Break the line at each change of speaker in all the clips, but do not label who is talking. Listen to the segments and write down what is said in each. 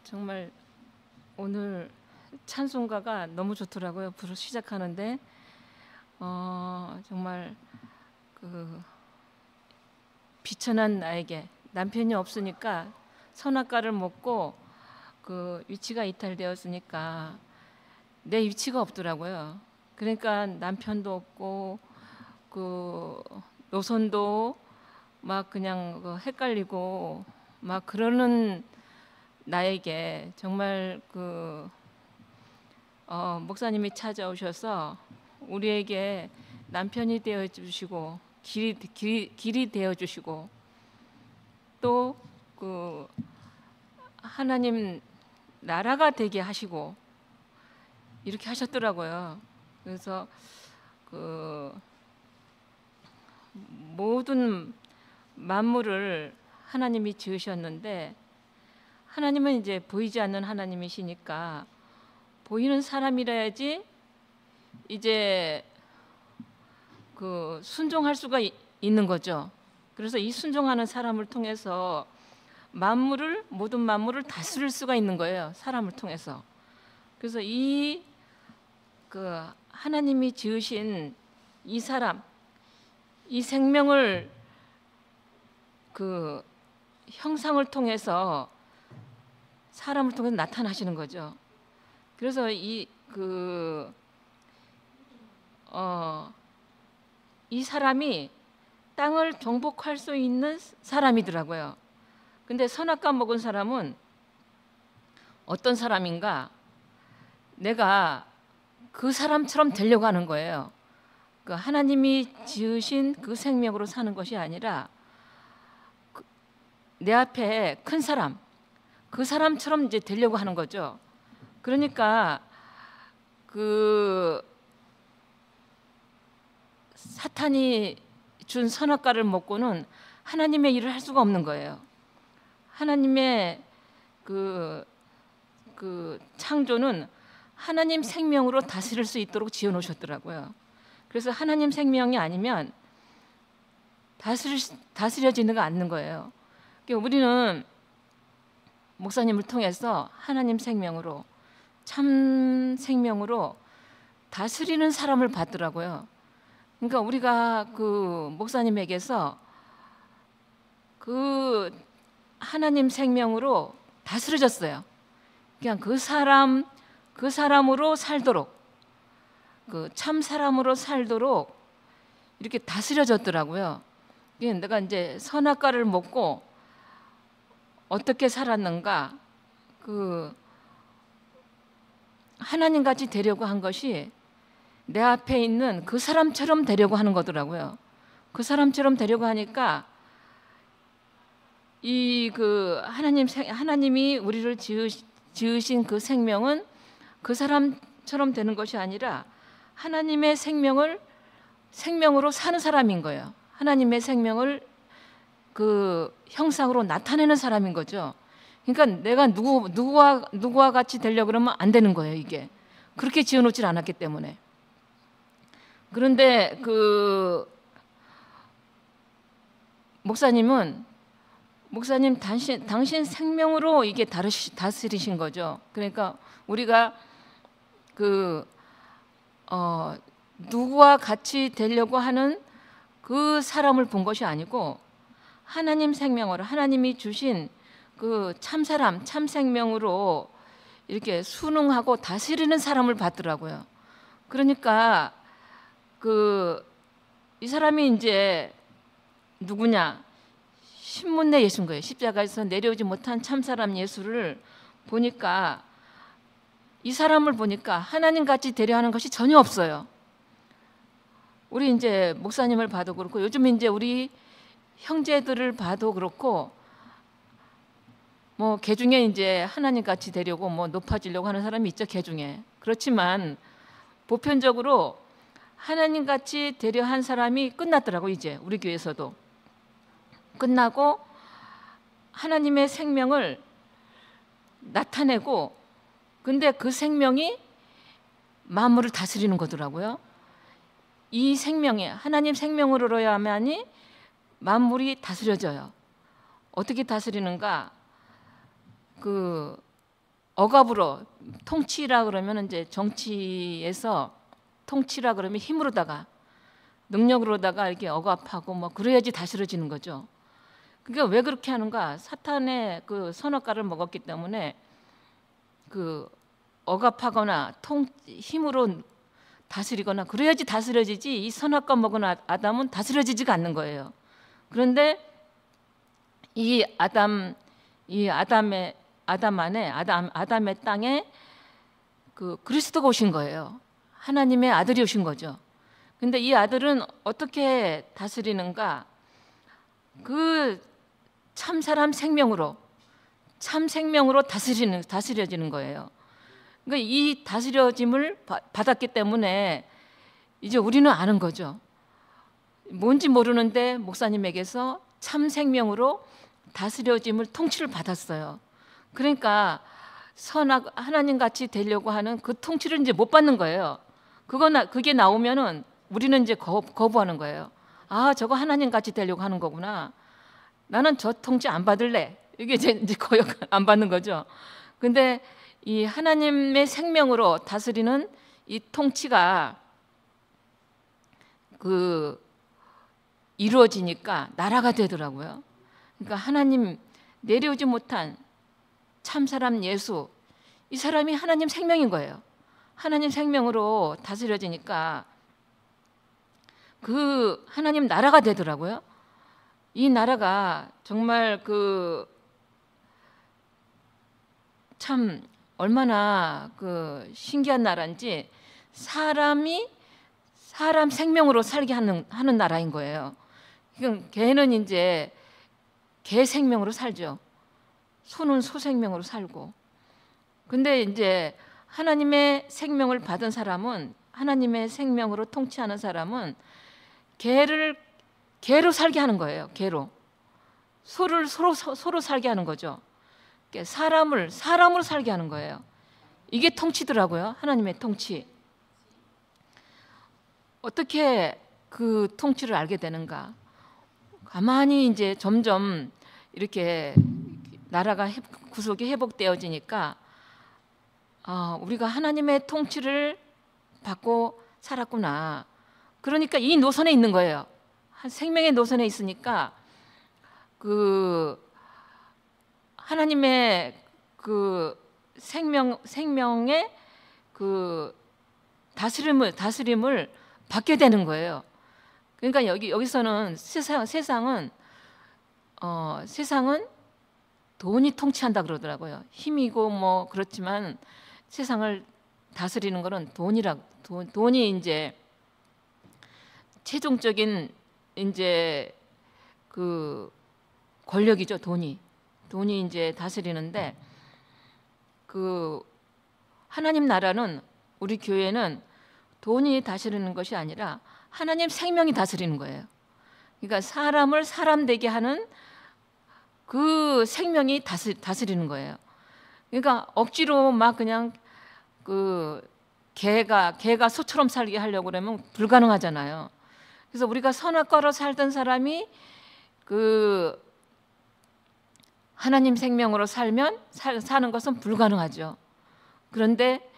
정말 오늘 찬송가가 너무 좋더라고요. 부르 시작하는데 정말 그 비천한 나에게 남편이 없으니까 선악과를 먹고 그 위치가 이탈되었으니까 내 위치가 없더라고요. 그러니까 남편도 없고 그 노선도 막 그냥 헷갈리고 막 그러는 나에게 정말 목사님이 찾아오셔서 우리에게 남편이 되어 주시고 길이 되어 주시고 또 그 하나님 나라가 되게 하시고 이렇게 하셨더라고요. 그래서 그 모든 만물을 하나님이 지으셨는데 하나님은 이제 보이지 않는 하나님이시니까 보이는 사람이라야지 이제 그 순종할 수가 있는 거죠. 그래서 이 순종하는 사람을 통해서 모든 만물을 다스릴 수가 있는 거예요. 사람을 통해서. 그래서 이 하나님이 지으신 이 사람, 이 생명을 그 형상을 통해서 사람을 통해서 나타나시는 거죠. 그래서 이 사람이 땅을 정복할 수 있는 사람이더라고요. 근데 선악과 먹은 사람은 어떤 사람인가? 내가 그 사람처럼 되려고 하는 거예요. 그 하나님이 지으신 그 생명으로 사는 것이 아니라 내 앞에 큰 사람, 그 사람처럼 이제 되려고 하는 거죠. 그러니까 그 사탄이 준 선악과를 먹고는 하나님의 일을 할 수가 없는 거예요. 하나님의 그 창조는 하나님 생명으로 다스릴 수 있도록 지어 놓으셨더라고요. 그래서 하나님 생명이 아니면 다스려지는 거 않는 거예요. 그러니까 우리는 목사님을 통해서 하나님 생명으로 참 생명으로 다스리는 사람을 받더라고요. 그러니까 우리가 그 목사님에게서 그 하나님 생명으로 다스려졌어요. 그냥 그 사람으로 살도록 그 참 사람으로 살도록 이렇게 다스려졌더라고요. 내가 이제 선악과를 먹고 어떻게 살았는가 그 하나님 같이 되려고 한 것이 내 앞에 있는 그 사람처럼 되려고 하는 거더라고요. 그 사람처럼 되려고 하니까 하나님이 우리를 지으신 그 생명은 그 사람처럼 되는 것이 아니라 하나님의 생명으로 사는 사람인 거예요. 하나님의 생명을 그 형상으로 나타내는 사람인 거죠. 그러니까 내가 누구와 같이 되려고 그러면 안 되는 거예요. 이게 그렇게 지어놓질 않았기 때문에. 그런데 그 목사님 당신 생명으로 이게 다스리신 거죠. 그러니까 우리가 누구와 같이 되려고 하는 그 사람을 본 것이 아니고 하나님 생명으로 하나님이 주신 그 참사람, 참 생명으로 이렇게 순응하고 다스리는 사람을 봤더라고요. 그러니까 이 사람이 이제 누구냐? 신문내 예수인 거예요. 십자가에서 내려오지 못한 참사람 예수를 보니까 이 사람을 보니까 하나님 같이 되려 하는 것이 전혀 없어요. 우리 이제 목사님을 봐도 그렇고 요즘 이제 우리 형제들을 봐도 그렇고 뭐 개중에 이제 하나님 같이 되려고 뭐 높아지려고 하는 사람이 있죠. 개중에. 그렇지만 보편적으로 하나님 같이 되려 한 사람이 끝났더라고. 이제 우리 교회에서도 끝나고 하나님의 생명을 나타내고 근데 그 생명이 만물을 다스리는 거더라고요. 이 생명이 하나님 생명으로야만이 만물이 다스려져요. 어떻게 다스리는가? 억압으로 통치라 그러면 이제 정치에서 통치라 그러면 힘으로다가 능력으로다가 이렇게 억압하고 뭐 그래야지 다스려지는 거죠. 그러니까 왜 그렇게 하는가? 사탄의 그 선악과를 먹었기 때문에 그 억압하거나 힘으로 다스리거나 그래야지 다스려지지, 이 선악과 먹은 아담은 다스려지지가 않는 거예요. 그런데 이 아담 안에 아담의 땅에 그 그리스도가 오신 거예요. 하나님의 아들이 오신 거죠. 근데 이 아들은 어떻게 다스리는가? 그 참사람 생명으로, 참 생명으로 다스려지는 거예요. 그러니까 이 다스려짐을 받았기 때문에 이제 우리는 아는 거죠. 뭔지 모르는데 목사님에게서 참 생명으로 다스려짐을, 통치를 받았어요. 그러니까 하나님 같이 되려고 하는 그 통치를 이제 못 받는 거예요. 그게 나오면은 우리는 이제 거부하는 거예요. 아, 저거 하나님 같이 되려고 하는 거구나. 나는 저 통치 안 받을래. 이게 이제 거역 안 받는 거죠. 근데 이 하나님의 생명으로 다스리는 이 통치가 그 이루어지니까 나라가 되더라고요. 그러니까 하나님 내려오지 못한 참사람 예수, 이 사람이 하나님 생명인 거예요. 하나님 생명으로 다스려지니까 그 하나님 나라가 되더라고요. 이 나라가 정말 그 참 얼마나 그 신기한 나라인지, 사람이 사람 생명으로 살게 하는 나라인 거예요. 그러니까 개는 이제 개 생명으로 살죠. 소는 소 생명으로 살고. 근데 이제 하나님의 생명을 받은 사람은, 하나님의 생명으로 통치하는 사람은 개로 살게 하는 거예요. 개로. 소를 소로 살게 하는 거죠. 사람으로 살게 하는 거예요. 이게 통치더라고요. 하나님의 통치. 어떻게 그 통치를 알게 되는가? 가만히 이제 점점 이렇게 나라가 구속이 회복되어지니까 우리가 하나님의 통치를 받고 살았구나. 그러니까 이 노선에 있는 거예요. 생명의 노선에 있으니까 그 하나님의 그 생명의 그 다스림을 받게 되는 거예요. 그러니까 여기서는 세상은 돈이 통치한다 그러더라고요. 힘이고 뭐 그렇지만 세상을 다스리는 거는 돈이 이제 최종적인 이제 그 권력이죠. 돈이 이제 다스리는데, 그 하나님 나라는, 우리 교회는 돈이 다스리는 것이 아니라 하나님 생명이 다스리는 거예요. 그러니까 사람을 사람 되게 하는 그 생명이 다스리는 거예요. 그러니까 억지로 막 그냥 그 개가 소처럼 살게 하려고 그러면 불가능하잖아요. 그래서 우리가 선악과로 살던 사람이 그 하나님 생명으로 사는 것은 불가능하죠. 그런데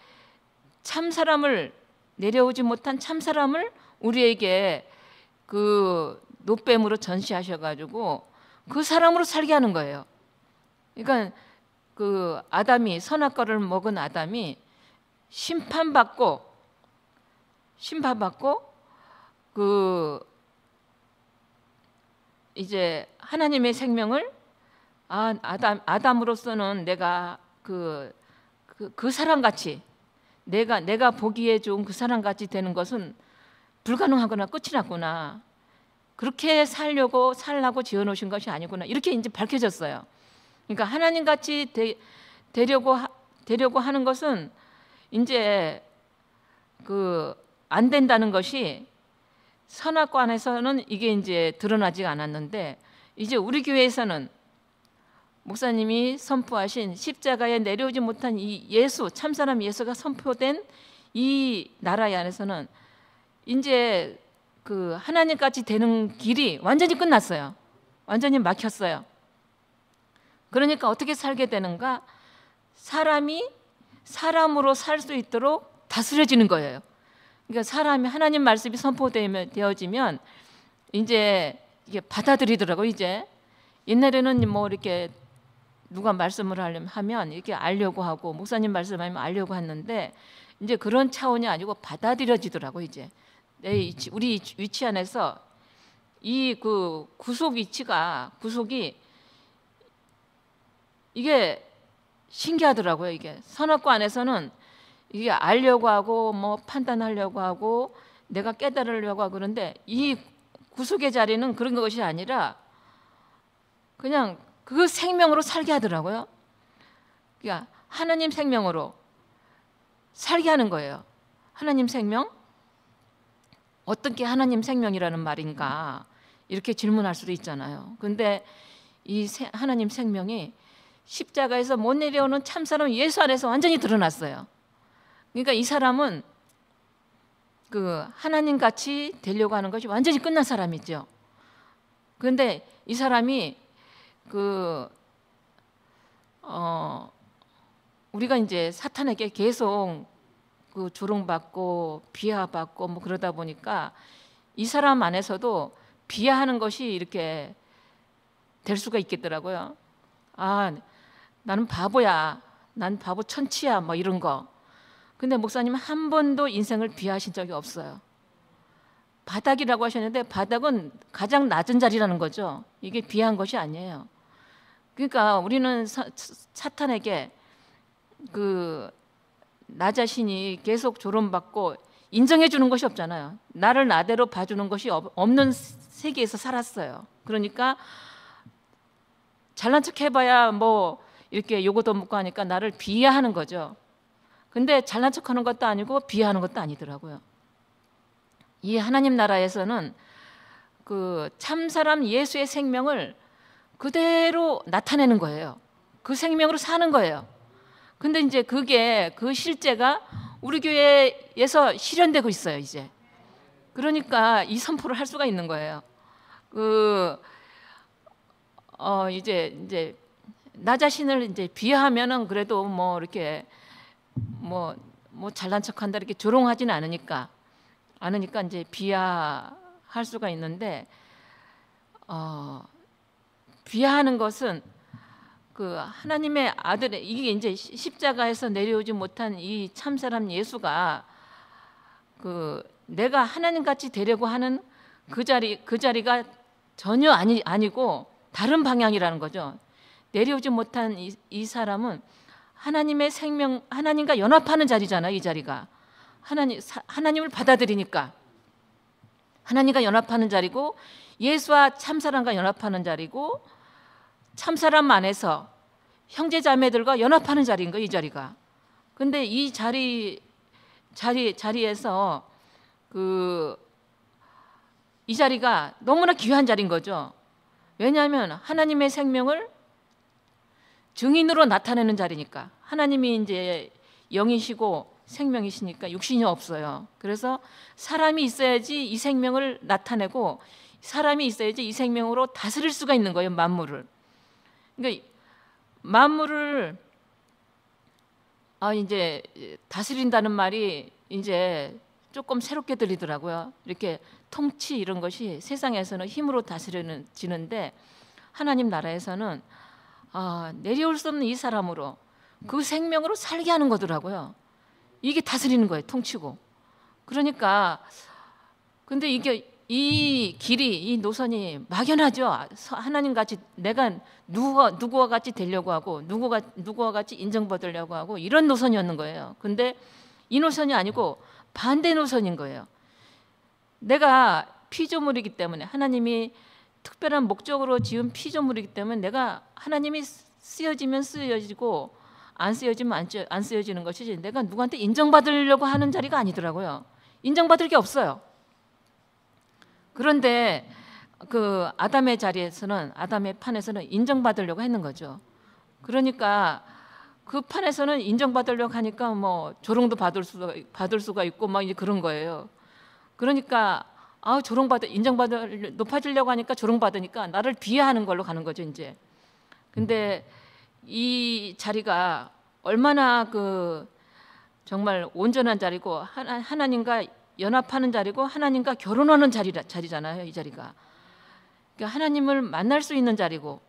참 사람을, 내려오지 못한 참 사람을 우리에게 그 노뱀으로 전시하셔가지고 그 사람으로 살게 하는 거예요. 그러니까 그 선악과를 먹은 아담이 심판받고 그 이제 하나님의 생명을, 아담으로서는 내가 그 사람같이, 내가 보기에 좋은 그 사람같이 되는 것은 불가능하거나 끝이 났구나. 그렇게 살라고 지어놓으신 것이 아니구나. 이렇게 이제 밝혀졌어요. 그러니까 하나님같이 되려고 하는 것은 이제 안 된다는 것이 선악과 안에서는 이게 이제 드러나지 않았는데, 이제 우리 교회에서는 목사님이 선포하신 십자가에 내려오지 못한 이 예수, 참사람 예수가 선포된 이 나라 안에서는 이제 그 하나님같이 되는 길이 완전히 끝났어요. 완전히 막혔어요. 그러니까 어떻게 살게 되는가? 사람이 사람으로 살 수 있도록 다스려지는 거예요. 그러니까 사람이 하나님 말씀이 선포되어지면 이제 이게 받아들이더라고요. 이제 옛날에는 뭐 이렇게 누가 말씀을 하면 이렇게 알려고 하고 목사님 말씀하면 알려고 했는데 이제 그런 차원이 아니고 받아들여지더라고. 이제 우리 위치 안에서 이 그 구속이 이게 신기하더라고요. 이게 선악과 안에서는 이게 알려고 하고 뭐 판단하려고 하고 내가 깨달으려고 하고 그런데 이 구속의 자리는 그런 것이 아니라 그냥 그 생명으로 살게 하더라고요. 그러니까 하나님 생명으로 살게 하는 거예요. 하나님 생명? 어떻게 하나님 생명이라는 말인가 이렇게 질문할 수도 있잖아요. 근데 이 하나님 생명이 십자가에서 못 내려오는 참사람 예수 안에서 완전히 드러났어요. 그러니까 이 사람은 그 하나님 같이 되려고 하는 것이 완전히 끝난 사람이죠. 그런데 이 사람이 우리가 이제 사탄에게 계속 그 조롱받고 비하받고 뭐 그러다 보니까 이 사람 안에서도 비하하는 것이 이렇게 될 수가 있겠더라고요. 아, 나는 바보야. 난 바보 천치야. 뭐 이런 거. 근데 목사님은 한 번도 인생을 비하하신 적이 없어요. 바닥이라고 하셨는데 바닥은 가장 낮은 자리라는 거죠. 이게 비하한 것이 아니에요. 그러니까 우리는 사탄에게 나 자신이 계속 조롱받고 인정해 주는 것이 없잖아요. 나를 나대로 봐주는 것이 없는 세계에서 살았어요. 그러니까 잘난 척 해봐야 뭐 이렇게 요거도 묻고 하니까 나를 비하하는 거죠. 근데 잘난 척하는 것도 아니고 비하하는 것도 아니더라고요. 이 하나님 나라에서는 그 참사람 예수의 생명을 그대로 나타내는 거예요. 그 생명으로 사는 거예요. 근데 이제 그게 그 실제가 우리 교회에서 실현되고 있어요, 이제. 그러니까 이 선포를 할 수가 있는 거예요. 이제 나 자신을 이제 비하하면은 그래도 뭐 이렇게 뭐 잘난 척한다 이렇게 조롱하지는 않으니까 이제 비하할 수가 있는데 비하하는 것은 그 하나님의 아들의 이게 이제 십자가에서 내려오지 못한 이 참사람 예수가 그 내가 하나님 같이 되려고 하는 그 자리가 전혀 아니고 다른 방향이라는 거죠. 내려오지 못한 이 사람은 하나님의 생명, 하나님과 연합하는 자리잖아요. 이 자리가 하나님을 받아들이니까 하나님과 연합하는 자리고 예수와 참사람과 연합하는 자리고 참사람 안에서 형제자매들과 연합하는 자리인 거예요. 이 자리가. 근데 이 자리에서 이 자리가 너무나 귀한 자리인 거죠. 왜냐하면 하나님의 생명을 증인으로 나타내는 자리니까. 하나님이 이제 영이시고 생명이시니까 육신이 없어요. 그래서 사람이 있어야지 이 생명을 나타내고 사람이 있어야지 이 생명으로 다스릴 수가 있는 거예요. 만물을. 그러니까 만물을 이제 다스린다는 말이 이제 조금 새롭게 들리더라고요. 이렇게 통치 이런 것이 세상에서는 힘으로 다스려지는데 하나님 나라에서는 내려올 수 없는 이 사람으로 그 생명으로 살게 하는 거더라고요. 이게 다스리는 거예요. 통치고. 그러니까 근데 이 길이 이 노선이 막연하죠. 하나님 같이 내가 누구와 같이 되려고 하고 누구와 같이 인정받으려고 하고 이런 노선이었는 거예요. 근데 이 노선이 아니고 반대 노선인 거예요. 내가 피조물이기 때문에 하나님이 특별한 목적으로 지은 피조물이기 때문에 내가 하나님이 쓰여지면 쓰여지고 안 쓰여지면 안 쓰여지는 것이지 내가 누구한테 인정받으려고 하는 자리가 아니더라고요. 인정받을 게 없어요. 그런데 그 아담의 판에서는 인정받으려고 했는 거죠. 그러니까 그 판에서는 인정받으려고 하니까 뭐 조롱도 받을 수가 있고 막 이제 그런 거예요. 그러니까 높아지려고 하니까 조롱받으니까 나를 비하하는 걸로 가는 거죠, 이제. 근데 이 자리가 얼마나 그 정말 온전한 자리고 하나님과 연합하는 자리고 하나님과 결혼하는 자리잖아요. 이 자리가 그러니까 하나님을 만날 수 있는 자리고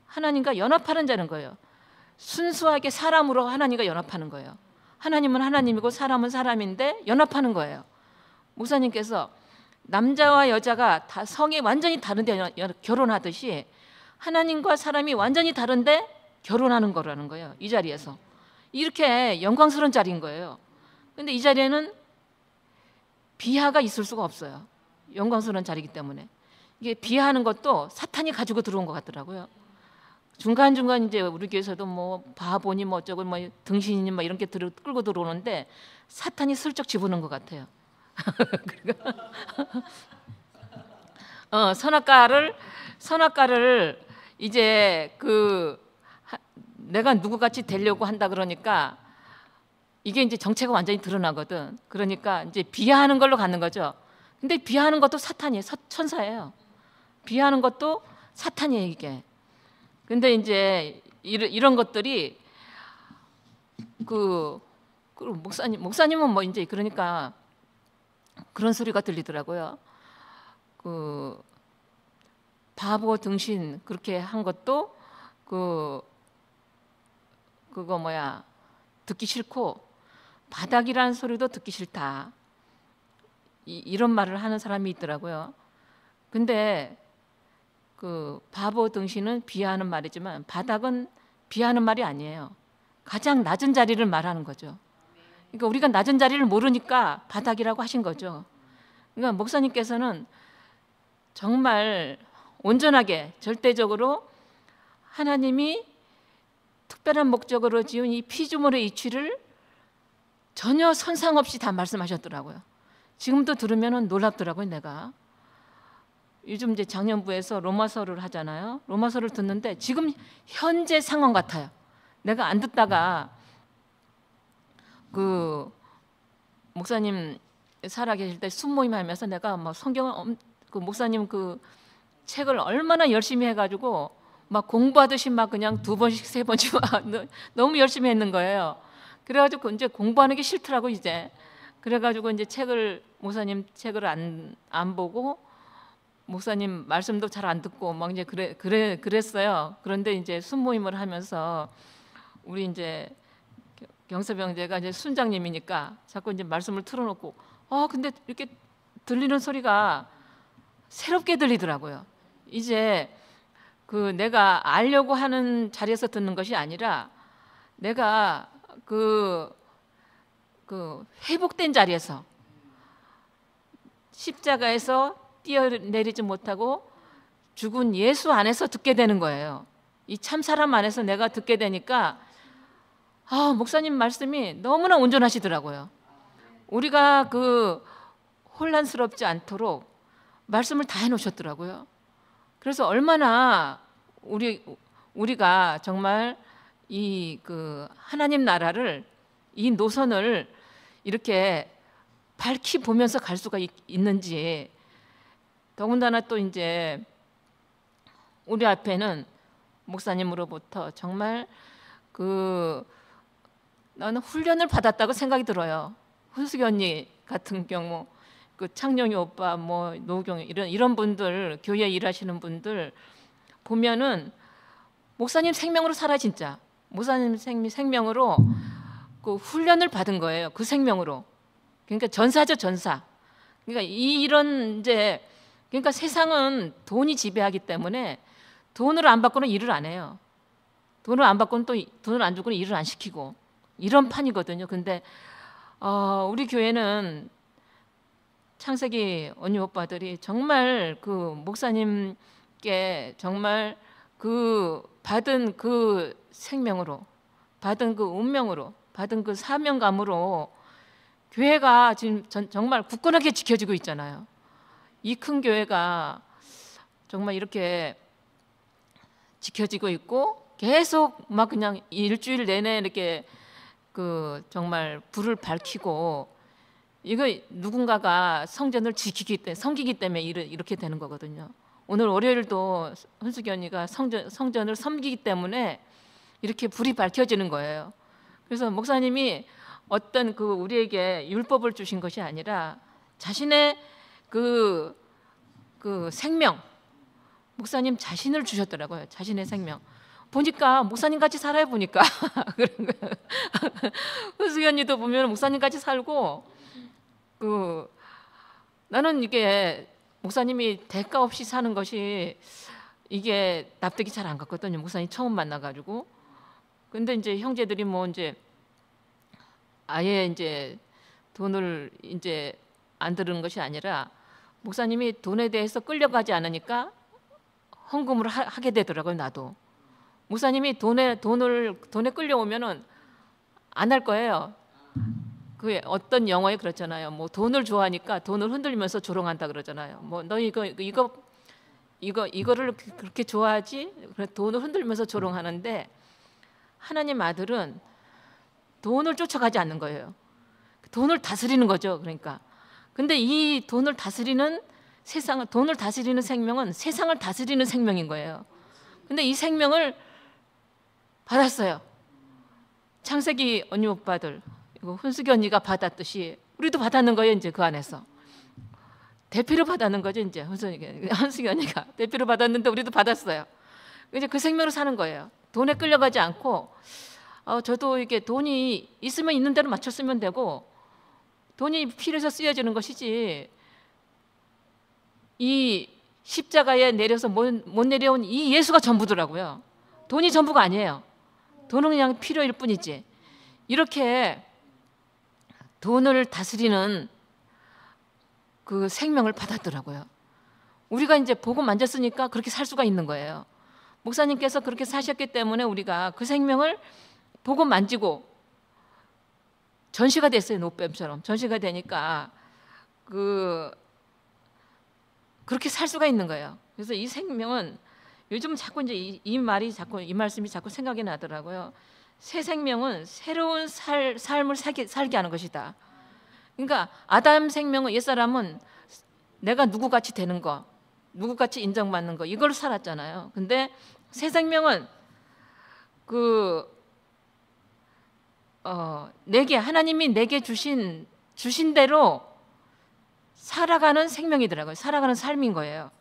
하나님과 연합하는 자는 거예요. 순수하게 사람으로 하나님과 연합하는 거예요. 하나님은 하나님이고 사람은 사람인데 연합하는 거예요. 목사님께서 남자와 여자가 다 성이 완전히 다른데 결혼하듯이 하나님과 사람이 완전히 다른데 결혼하는 거라는 거예요. 이 자리에서 이렇게 영광스러운 자리인 거예요. 근데 이 자리에는 비하가 있을 수가 없어요. 영광스러운 자리이기 때문에. 이게 비하하는 것도 사탄이 가지고 들어온 것 같더라고요. 중간중간 이제 우리 교회에서도 뭐 바보니 뭐 어쩌고 뭐 등신이니 뭐 이런 게 끌고 들어오는데 사탄이 슬쩍 집어넣은 것 같아요. 선악과를 이제 내가 누구같이 되려고 한다 그러니까 이게 이제 정체가 완전히 드러나거든. 그러니까 이제 비하하는 걸로 가는 거죠. 근데 비하하는 것도 사탄이에요. 천사예요. 비하하는 것도 사탄이에요, 이게. 근데 이제 이런 것들이 목사님은 뭐 이제 그러니까 그런 소리가 들리더라고요. 바보 등신 그렇게 한 것도 그거 뭐야 듣기 싫고 바닥이라는 소리도 듣기 싫다. 이런 말을 하는 사람이 있더라고요. 근데 바보 등신은 비하하는 말이지만 바닥은 비하하는 말이 아니에요. 가장 낮은 자리를 말하는 거죠. 그러니까 우리가 낮은 자리를 모르니까 바닥이라고 하신 거죠. 그러니까 목사님께서는 정말 온전하게 절대적으로 하나님이 특별한 목적으로 지은 이 피조물의 이치를 전혀 선상 없이 다 말씀하셨더라고요. 지금도 들으면 놀랍더라고요. 내가 요즘 이제 작년부에서 로마서를 하잖아요. 로마서를 듣는데 지금 현재 상황 같아요. 내가 안 듣다가 목사님 살아계실 때 순모임 하면서 내가 막 성경을 목사님 책을 얼마나 열심히 해가지고 막 공부하듯이 막 그냥 2번씩 3번씩 너무 열심히 했는 거예요. 그래가지고 이제 공부하는 게 싫더라고 이제. 그래가지고 이제 목사님 책을 안 보고 목사님 말씀도 잘 안 듣고 막 이제 그랬어요. 그런데 이제 순모임을 하면서 우리 이제 경서병제가 이제 순장님이니까 자꾸 이제 말씀을 틀어놓고 근데 이렇게 들리는 소리가 새롭게 들리더라고요. 이제 내가 알려고 하는 자리에서 듣는 것이 아니라 내가 회복된 자리에서 십자가에서 뛰어내리지 못하고 죽은 예수 안에서 듣게 되는 거예요. 이 참사람 안에서 내가 듣게 되니까 목사님 말씀이 너무나 온전하시더라고요. 우리가 혼란스럽지 않도록 말씀을 다 해놓으셨더라고요. 그래서 얼마나 우리가 정말 이 하나님 나라를 이 노선을 이렇게 밝히 보면서 갈 수가 있는지. 더군다나 또 이제 우리 앞에는 목사님으로부터 정말 나는 훈련을 받았다고 생각이 들어요. 훈숙이 언니 같은 경우 창룡이 오빠 뭐 노경 이런 분들 교회 일하시는 분들 보면은 목사님 생명으로 살아. 진짜 목사님 생명으로 훈련을 받은 거예요. 그 생명으로. 그러니까 전사죠, 전사. 그러니까 그러니까 세상은 돈이 지배하기 때문에 돈을 안 받고는 일을 안 해요. 돈을 안 받고는 또 돈을 안 주고는 일을 안 시키고 이런 판이거든요. 근데 우리 교회는 창세기 언니 오빠들이 정말 목사님께 정말 받은 생명으로, 받은 운명으로, 받은 사명감으로 교회가 지금 정말 굳건하게 지켜지고 있잖아요. 이 큰 교회가 정말 이렇게 지켜지고 있고 계속 막 그냥 일주일 내내 이렇게 정말 불을 밝히고 이거 누군가가 성전을 섬기기 때문에 이렇게 되는 거거든요. 오늘 월요일도 훈숙이 언니가 성전을 섬기기 때문에 이렇게 불이 밝혀지는 거예요. 그래서 목사님이 어떤 그 우리에게 율법을 주신 것이 아니라 자신의 그 생명, 목사님 자신을 주셨더라고요. 자신의 생명. 보니까 목사님 같이 살아요. 보니까 그런 거예요. 은숙이 언니도 보면 목사님 같이 살고, 나는 이게 목사님이 대가 없이 사는 것이 이게 납득이 잘 안 갔거든요. 목사님 처음 만나가지고. 근데 이제 형제들이 뭐 이제 아예 이제 돈을 이제 안 들은 것이 아니라 목사님이 돈에 대해서 끌려가지 않으니까 헌금을 하게 되더라고요. 나도 목사님이 돈에 끌려오면은 안 할 거예요. 그 어떤 영화에 그렇잖아요. 뭐 돈을 좋아하니까 돈을 흔들면서 조롱한다 그러잖아요. 뭐 너 이거를 그렇게 좋아하지? 돈을 흔들면서 조롱하는데 하나님 아들은 돈을 쫓아가지 않는 거예요. 돈을 다스리는 거죠. 그러니까. 근데 이 돈을 다스리는 생명은 세상을 다스리는 생명인 거예요. 근데 이 생명을 받았어요. 창세기 언니 오빠들, 훈숙이 언니가 받았듯이 우리도 받았는 거예요. 이제 그 안에서 대피로 받았는 거죠. 이제 훈숙이 언니가 대피로 받았는데 우리도 받았어요. 이제 그 생명으로 사는 거예요. 돈에 끌려가지 않고, 저도 이게 돈이 있으면 있는 대로 맞춰 쓰면 되고, 돈이 필요해서 쓰여지는 것이지, 이 십자가에 내려서 못 내려온 이 예수가 전부더라고요. 돈이 전부가 아니에요. 돈은 그냥 필요일 뿐이지. 이렇게 돈을 다스리는 그 생명을 받았더라고요. 우리가 이제 복음 만졌으니까 그렇게 살 수가 있는 거예요. 목사님께서 그렇게 사셨기 때문에 우리가 그 생명을 복음 만지고 전시가 됐어요. 노뱀처럼 전시가 되니까 그렇게 살 수가 있는 거예요. 그래서 이 생명은 요즘 자꾸 이제 이 말씀이 자꾸 생각이 나더라고요. 새 생명은 새로운 삶을 살게 하는 것이다. 그러니까 아담 생명은, 옛사람은 내가 누구같이 되는 거, 누구같이 인정받는 거, 이걸 살았잖아요. 근데 새 생명은 하나님이 내게 주신 대로 살아가는 생명이더라고요. 살아가는 삶인 거예요.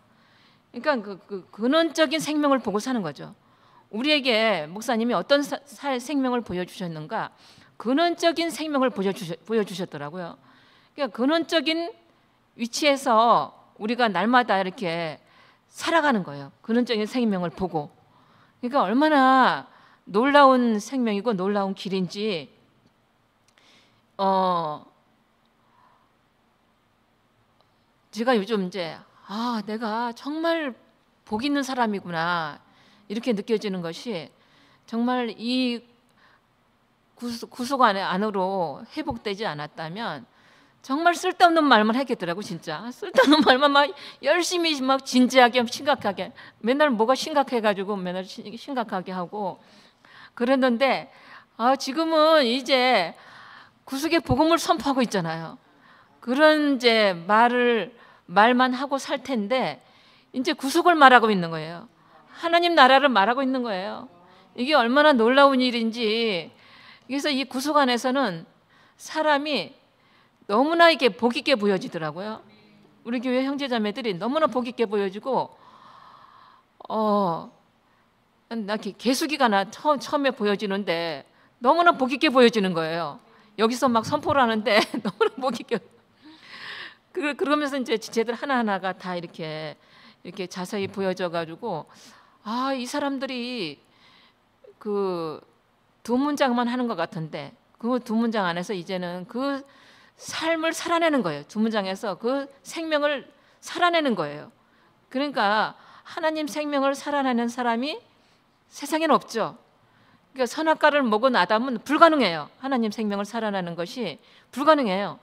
그러니까 그 근원적인 생명을 보고 사는 거죠. 우리에게 목사님이 어떤 생명을 보여주셨는가? 근원적인 생명을 보여주셨더라고요. 그러니까 근원적인 위치에서 우리가 날마다 이렇게 살아가는 거예요. 근원적인 생명을 보고. 그러니까 얼마나 놀라운 생명이고 놀라운 길인지, 제가 요즘 이제 내가 정말 복 있는 사람이구나 이렇게 느껴지는 것이, 정말 이 구속 안으로 회복되지 않았다면 정말 쓸데없는 말만 했겠더라고. 진짜 쓸데없는 말만 막 열심히 막 진지하게 심각하게, 맨날 뭐가 심각해가지고 맨날 심각하게 하고 그랬는데, 지금은 이제 구속의 복음을 선포하고 있잖아요. 그런 이제 말만 하고 살 텐데 이제 구속을 말하고 있는 거예요. 하나님 나라를 말하고 있는 거예요. 이게 얼마나 놀라운 일인지. 그래서 이 구속 안에서는 사람이 너무나 이게 복 있게 보여지더라고요. 우리 교회 형제자매들이 너무나 복 있게 보여지고, 나 개수기가 처음에 보여지는데 너무나 복 있게 보여지는 거예요. 여기서 막 선포를 하는데 너무나 복 있게. 그러면서 이제 지체들 하나하나가 다 이렇게 자세히 보여져-가지고, 이 사람들이 그 두 문장만 하는 것 같은데 그 두 문장 안에서 이제는 그 삶을 살아내는 거예요. 두 문장에서 그 생명을 살아내는 거예요. 그러니까 하나님 생명을 살아내는 사람이 세상에는 없죠. 그러니까 선악과를 먹은 아담은 불가능해요. 하나님 생명을 살아내는 것이 불가능해요.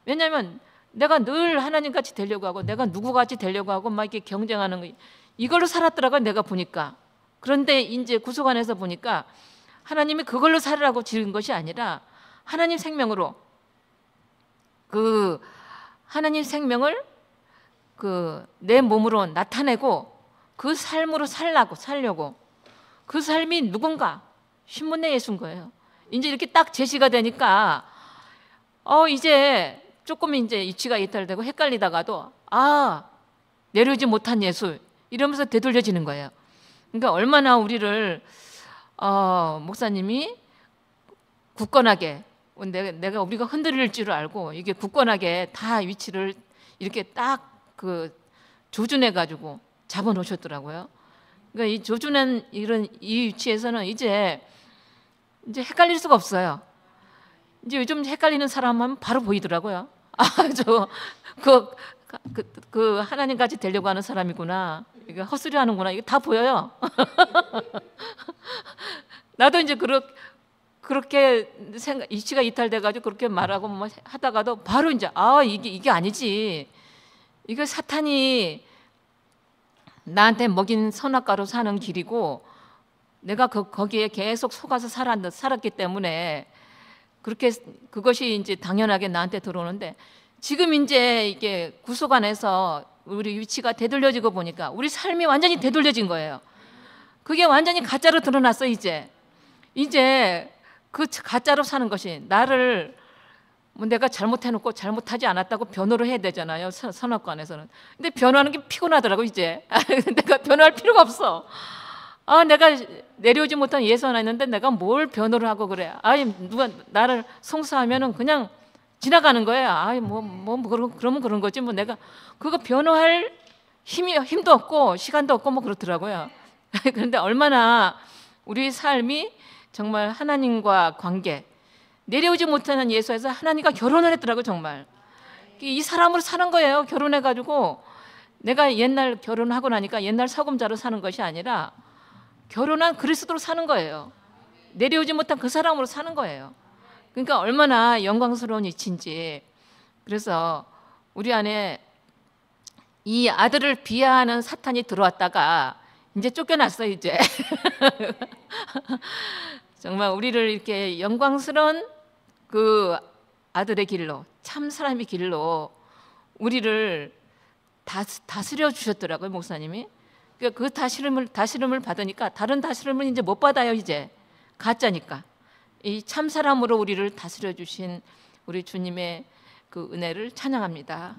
왜냐하면 내가 늘 하나님같이 되려고 하고 내가 누구같이 되려고 하고 막 이렇게 경쟁하는 거, 이걸로 살았더라고요. 내가 보니까. 그런데 이제 구속 안에서 보니까 하나님이 그걸로 살으라고 지은 것이 아니라 하나님 생명으로, 그 하나님 생명을 내 몸으로 나타내고 그 삶으로 살려고, 그 삶이 누군가? 신문내 예수인 거예요. 이제 이렇게 딱 제시가 되니까 이제 조금 이제 위치가 이탈되고 헷갈리다가도 내려오지 못한 예수 이러면서 되돌려지는 거예요. 그러니까 얼마나 우리를 목사님이 굳건하게 내가 우리가 흔들릴 줄 알고 이게 굳건하게 다 위치를 이렇게 딱 그 조준해 가지고 잡아 놓으셨더라고요. 그러니까 이 조준한 이 위치에서는 이제 헷갈릴 수가 없어요. 이제 요즘 헷갈리는 사람 하면 바로 보이더라고요. 그 하나님 같이 되려고 하는 사람이구나. 이거 헛소리 하는구나. 이게 다 보여요. 나도 이제 그렇게 이치가 이탈돼가지고 그렇게 말하고 뭐 하다가도 바로 이제 이게 아니지. 이거 사탄이 나한테 먹인 선악과로 사는 길이고 내가 거기에 계속 속아서 살았기 때문에 그것이 이제 당연하게 나한테 들어오는데 지금 이제 이게 구속 안에서 우리 위치가 되돌려지고 보니까 우리 삶이 완전히 되돌려진 거예요. 그게 완전히 가짜로 드러났어. 이제 그 가짜로 사는 것이 나를 내가 잘못해놓고 잘못하지 않았다고 변호를 해야 되잖아요. 선악관에서는. 근데 변호하는 게 피곤하더라고 이제. 내가 변호할 필요가 없어. 내가 내려오지 못한 예수 하나 있는데 내가 뭘 변호를 하고 그래. 누가 나를 송사하면은 그냥 지나가는 거예요. 그러면 그런 거지. 뭐 내가 그거 변호할 힘도 없고 시간도 없고 뭐 그렇더라고요. 그런데 얼마나 우리 삶이 정말 하나님과 관계 내려오지 못하는 예수에서 하나님과 결혼을 했더라고요. 정말 이 사람으로 사는 거예요. 결혼해가지고 내가 옛날 결혼하고 나니까 옛날 서금자로 사는 것이 아니라 결혼한 그리스도로 사는 거예요. 내려오지 못한 그 사람으로 사는 거예요. 그러니까 얼마나 영광스러운 이치인지. 그래서 우리 안에 이 아들을 비하하는 사탄이 들어왔다가 이제 쫓겨났어요. 이제 정말 우리를 이렇게 영광스러운 그 아들의 길로 참 사람의 길로 우리를 다스려 주셨더라고요. 목사님이. 그 다스림을 받으니까 다른 다스림을 이제 못 받아요. 이제 가짜니까. 이 참 사람으로 우리를 다스려 주신 우리 주님의 그 은혜를 찬양합니다.